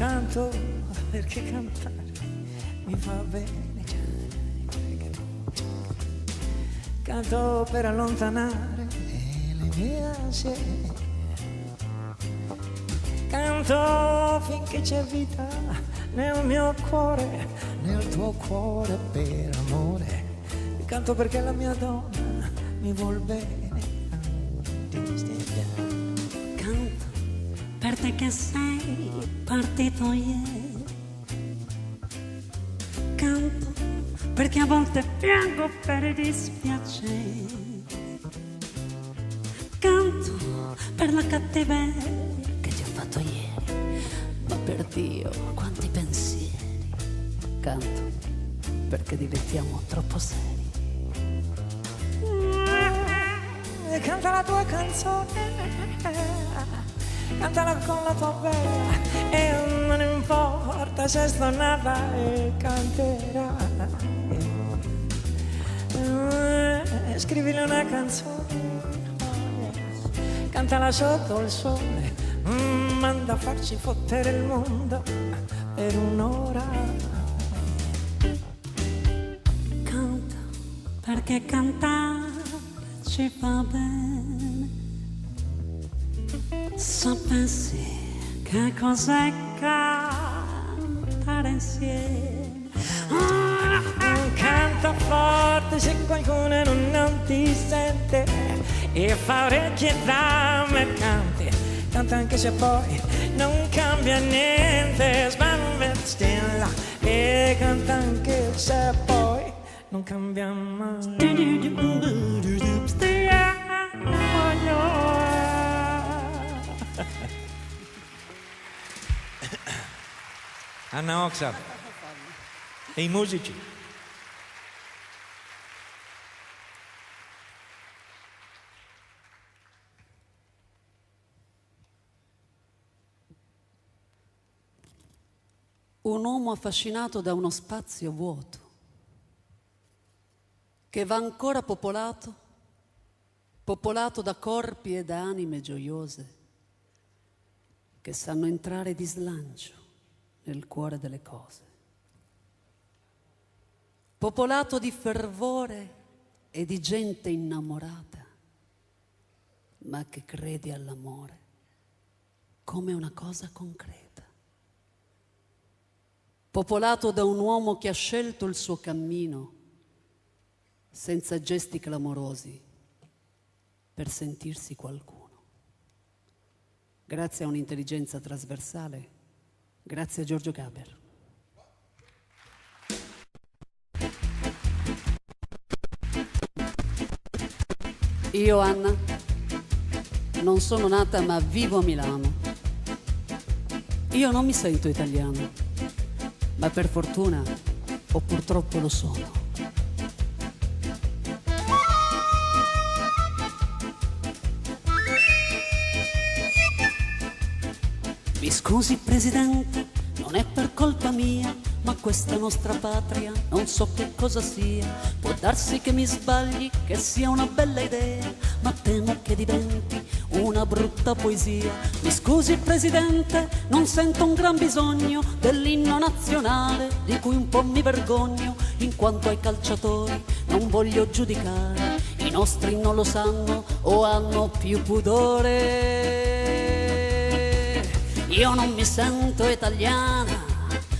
canto perché cantare mi fa bene. Canto per allontanare le mie ansie. Canto finché c'è vita nel mio cuore, nel tuo cuore per amore. Canto perché la mia donna mi vuol bene. Canto per te che sei partito ieri. Canto perché a volte piango per i dispiaceri. Canto per la cattiveria che ti ho fatto ieri, ma per Dio quanti pensieri. Canto perché diventiamo troppo seri. Canta la tua canzone, cantala con la tua bella, e non importa se sto nata e canterà. Scrivile una canzone, cantala sotto il sole, manda a farci fottere il mondo per un'ora. Canta perché cantare ci fa bene. Sapessi che cos'è cantare insieme. Canta forte se qualcuno non ti sente, e fa orecchie da mercante. Canta anche se poi non cambia niente. Sbamba stella e canta anche se poi non cambia mai. Anna Oxa e i musici. Un uomo affascinato da uno spazio vuoto che va ancora popolato da corpi e da anime gioiose che sanno entrare di slancio nel cuore delle cose. Popolato di fervore e di gente innamorata, ma che crede all'amore come una cosa concreta. Popolato da un uomo che ha scelto il suo cammino senza gesti clamorosi per sentirsi qualcuno. Grazie a un'intelligenza trasversale, grazie a Giorgio Gaber. Io, Anna, non sono nata ma vivo a Milano. Io non mi sento italiana, ma per fortuna o purtroppo lo sono. Mi scusi Presidente, non è per colpa mia, ma questa nostra patria non so che cosa sia. Può darsi che mi sbagli, che sia una bella idea, ma temo che diventi una brutta poesia. Mi scusi Presidente, non sento un gran bisogno dell'inno nazionale, di cui un po' mi vergogno, in quanto ai calciatori non voglio giudicare. I nostri non lo sanno o hanno più pudore. Io non mi sento italiana,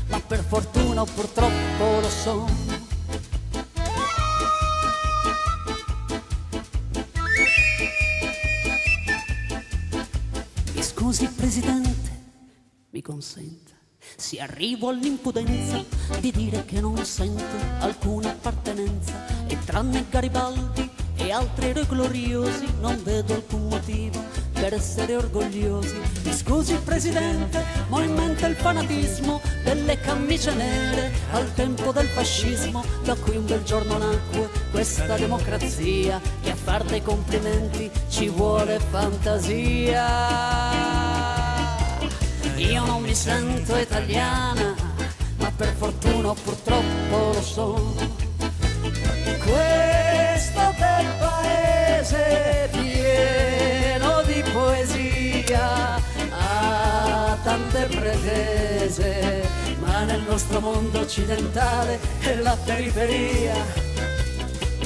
ma per fortuna o purtroppo lo sono. Mi scusi Presidente, mi consenta, se arrivo all'impudenza di dire che non sento alcuna appartenenza, e tranne Garibaldi e altri re gloriosi non vedo alcun motivo per essere orgogliosi. Mi scusi Presidente, ma ho in mente il fanatismo delle camicie nere al tempo del fascismo, da cui un bel giorno nacque questa democrazia, che a far dei complimenti ci vuole fantasia. Io non mi sento italiana, ma per fortuna o purtroppo lo sono. Questo bel paese pieno di poesia ha tante pretese ma nel nostro mondo occidentale è la periferia.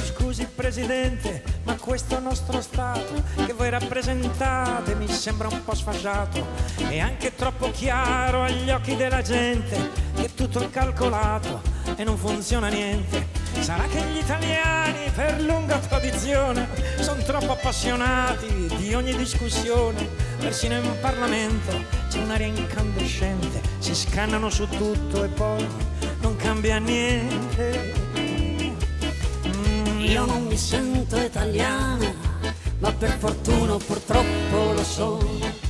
Scusi Presidente, ma questo nostro Stato che voi rappresentate mi sembra un po' sfasciato e anche troppo chiaro agli occhi della gente che tutto è calcolato e non funziona niente. Sarà che gli italiani per lunga tradizione sono troppo appassionati di ogni discussione, persino in Parlamento c'è un'aria incandescente, si scannano su tutto e poi non cambia niente. Io non mi sento italiana, ma per fortuna o purtroppo lo sono.